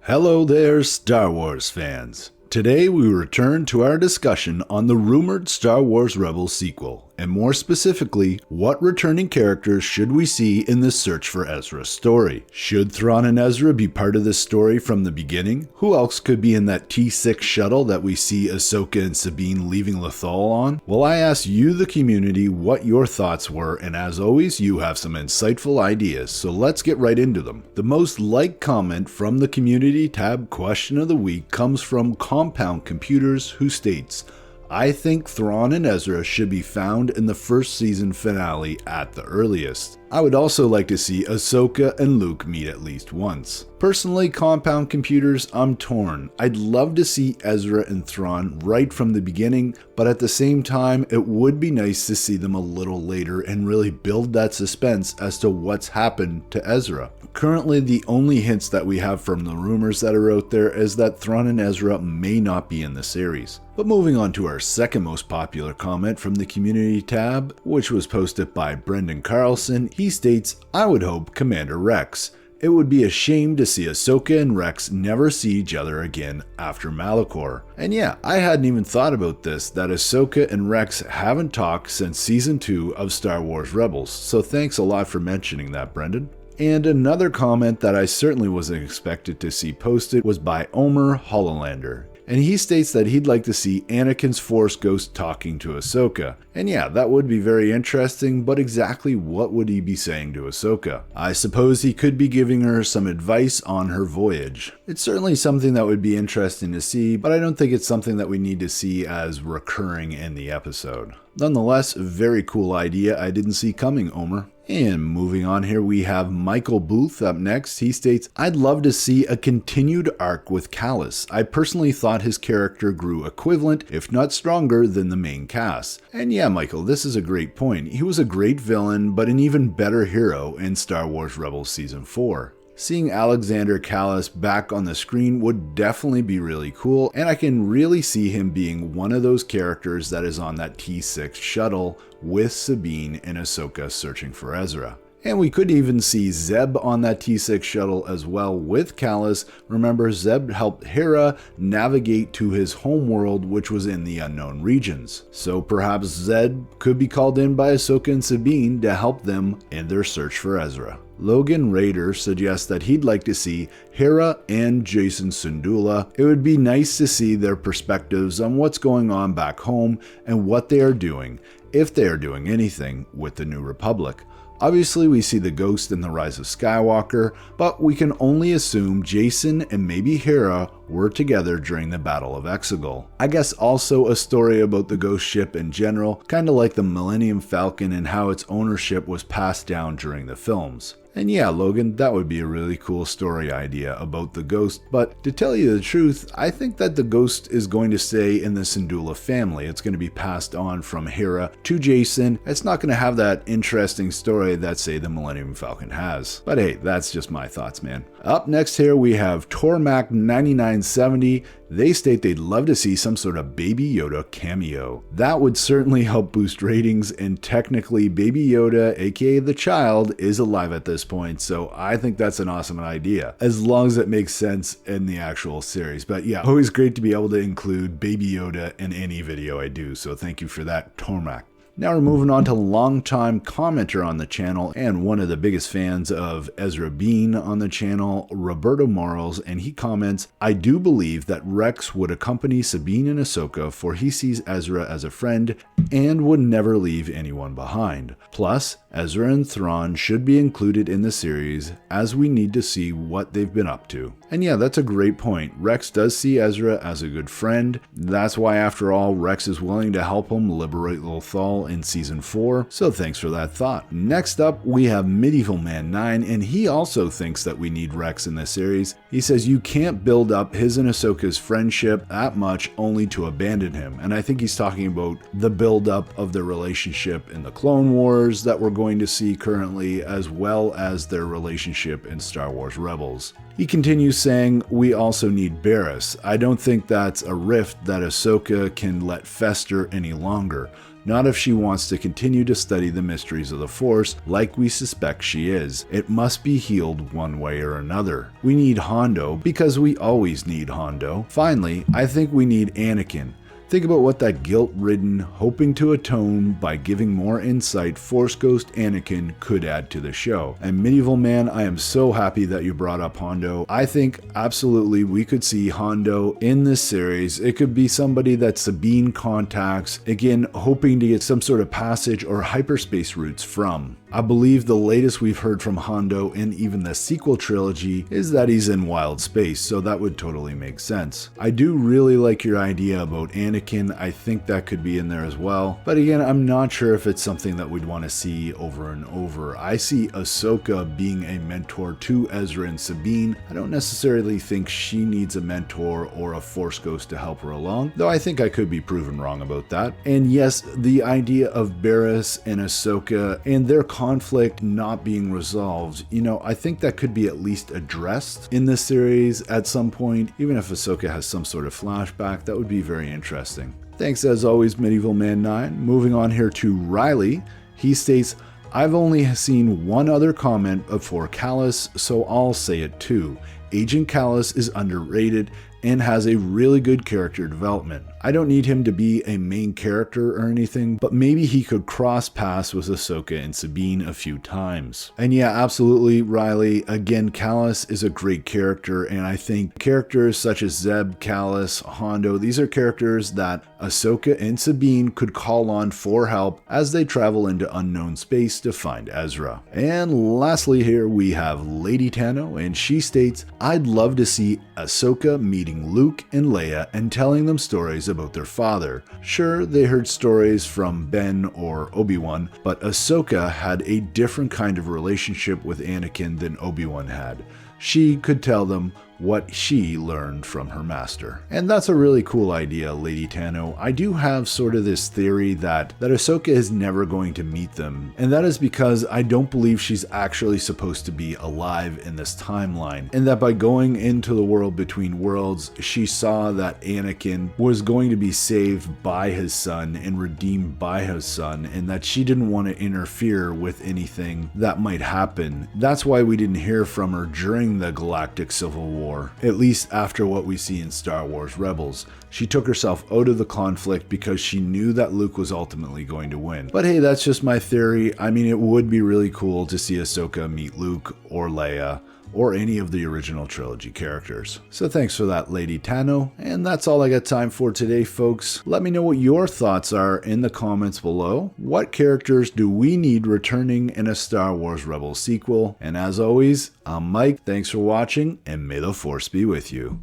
Hello there, Star Wars fans. Today we return to our discussion on the rumored Star Wars Rebels sequel, and more specifically, what returning characters should we see in the Search for Ezra story? Should Thrawn and Ezra be part of this story from the beginning? Who else could be in that T6 shuttle that we see Ahsoka and Sabine leaving Lothal on? Well, I asked you, the community, what your thoughts were, and as always, you have some insightful ideas, so let's get right into them. The most liked comment from the community tab question of the week comes from Compound Computers, who states, I think Thrawn and Ezra should be found in the first season finale at the earliest. I would also like to see Ahsoka and Luke meet at least once. Personally, Compound Computers, I'm torn. I'd love to see Ezra and Thrawn right from the beginning, but at the same time, it would be nice to see them a little later and really build that suspense as to what's happened to Ezra. Currently, the only hints that we have from the rumors that are out there is that Thrawn and Ezra may not be in the series. But moving on to our second most popular comment from the community tab, which was posted by Brendan Carlson, he states, I would hope Commander Rex. It would be a shame to see Ahsoka and Rex never see each other again after Malachor. And yeah, I hadn't even thought about this, that Ahsoka and Rex haven't talked since season 2 of Star Wars Rebels, so thanks a lot for mentioning that, Brendan. And another comment that I certainly wasn't expected to see posted was by Omer Hollolander. And he states that he'd like to see Anakin's Force Ghost talking to Ahsoka. And yeah, that would be very interesting, but exactly what would he be saying to Ahsoka? I suppose he could be giving her some advice on her voyage. It's certainly something that would be interesting to see, but I don't think it's something that we need to see as recurring in the episode. Nonetheless, a very cool idea I didn't see coming, Omer. And moving on here, we have Michael Booth up next. He states, I'd love to see a continued arc with Kallus. I personally thought his character grew equivalent, if not stronger, than the main cast. And yeah, Michael, this is a great point. He was a great villain, but an even better hero in Star Wars Rebels Season 4. Seeing Alexander Kallus back on the screen would definitely be really cool, and I can really see him being one of those characters that is on that T6 shuttle with Sabine and Ahsoka searching for Ezra. And we could even see Zeb on that T6 shuttle as well with Kallus. Remember, Zeb helped Hera navigate to his homeworld, which was in the unknown regions. So perhaps Zeb could be called in by Ahsoka and Sabine to help them in their search for Ezra. Logan Raider suggests that he'd like to see Hera and Jason Syndulla. It would be nice to see their perspectives on what's going on back home and what they are doing, if they are doing anything, with the New Republic. Obviously, we see the Ghost in The Rise of Skywalker, but we can only assume Jason and maybe Hera were together during the Battle of Exegol. I guess also a story about the Ghost ship in general, kind of like the Millennium Falcon and how its ownership was passed down during the films. And yeah, Logan, that would be a really cool story idea about the Ghost, but to tell you the truth, I think that the Ghost is going to stay in the Syndulla family. It's going to be passed on from Hera to Jason. It's not going to have that interesting story that, say, the Millennium Falcon has. But hey, that's just my thoughts, man. Up next here, we have Tormac9970. They state they'd love to see some sort of Baby Yoda cameo. That would certainly help boost ratings, and technically Baby Yoda, aka the child, is alive at this point, so I think that's an awesome idea, as long as it makes sense in the actual series. But yeah, always great to be able to include Baby Yoda in any video I do, so thank you for that, Tormac. Now we're moving on to longtime commenter on the channel and one of the biggest fans of Ezra Bean on the channel, Roberto Morals, and he comments, I do believe that Rex would accompany Sabine and Ahsoka, for he sees Ezra as a friend and would never leave anyone behind. Plus, Ezra and Thrawn should be included in the series, as we need to see what they've been up to. And yeah, that's a great point. Rex does see Ezra as a good friend. That's why, after all, Rex is willing to help him liberate Lothal in Season 4, so thanks for that thought. Next up, we have Medieval Man 9, and he also thinks that we need Rex in this series. He says you can't build up his and Ahsoka's friendship that much only to abandon him, and I think he's talking about the build-up of their relationship in the Clone Wars that we're going to see currently, as well as their relationship in Star Wars Rebels. He continues saying, we also need Barriss. I don't think that's a rift that Ahsoka can let fester any longer. not if she wants to continue to study the mysteries of the Force like we suspect she is. It must be healed one way or another. We need Hondo because we always need Hondo. Finally, I think we need Anakin. Think about what that guilt-ridden, hoping to atone by giving more insight Force Ghost Anakin could add to the show. And Medieval Man, I am so happy that you brought up Hondo. I think absolutely we could see Hondo in this series. It could be somebody that Sabine contacts, again, hoping to get some sort of passage or hyperspace routes from. I believe the latest we've heard from Hondo in even the sequel trilogy is that he's in wild space, so that would totally make sense. I do really like your idea about Anakin. I think that could be in there as well. But again, I'm not sure if it's something that we'd want to see over and over. I see Ahsoka being a mentor to Ezra and Sabine. I don't necessarily think she needs a mentor or a Force Ghost to help her along, though I think I could be proven wrong about that. And yes, the idea of Barriss and Ahsoka and their conflict not being resolved, I think that could be at least addressed in this series at some point. Even if Ahsoka has some sort of flashback, that would be very interesting. Thanks as always, Medieval Man 9. Moving on here to Riley. He states, I've only seen one other comment for Kallus, so I'll say it too. Agent Kallus is underrated and has a really good character development. I don't need him to be a main character or anything, but maybe he could cross paths with Ahsoka and Sabine a few times. And yeah, absolutely, Riley. Again, Kallus is a great character, and I think characters such as Zeb, Kallus, Hondo, these are characters that Ahsoka and Sabine could call on for help as they travel into unknown space to find Ezra. And lastly here we have Lady Tano, and she states, I'd love to see Ahsoka meeting Luke and Leia and telling them stories about their father. Sure, they heard stories from Ben or Obi-Wan, but Ahsoka had a different kind of relationship with Anakin than Obi-Wan had. She could tell them what she learned from her master. And that's a really cool idea, Lady Tano. I do have sort of this theory that Ahsoka is never going to meet them, and that is because I don't believe she's actually supposed to be alive in this timeline, and that by going into the world between worlds, she saw that Anakin was going to be saved by his son and redeemed by his son, and that she didn't want to interfere with anything that might happen. That's why we didn't hear from her during the Galactic Civil War. At least after what we see in Star Wars Rebels. She took herself out of the conflict because she knew that Luke was ultimately going to win. But hey, that's just my theory. I mean, it would be really cool to see Ahsoka meet Luke or Leia or any of the original trilogy characters. So thanks for that, Lady Tano. And that's all I got time for today, folks. Let me know what your thoughts are in the comments below. What characters do we need returning in a Star Wars Rebels sequel? And as always, I'm Mike. Thanks for watching, and may the Force be with you.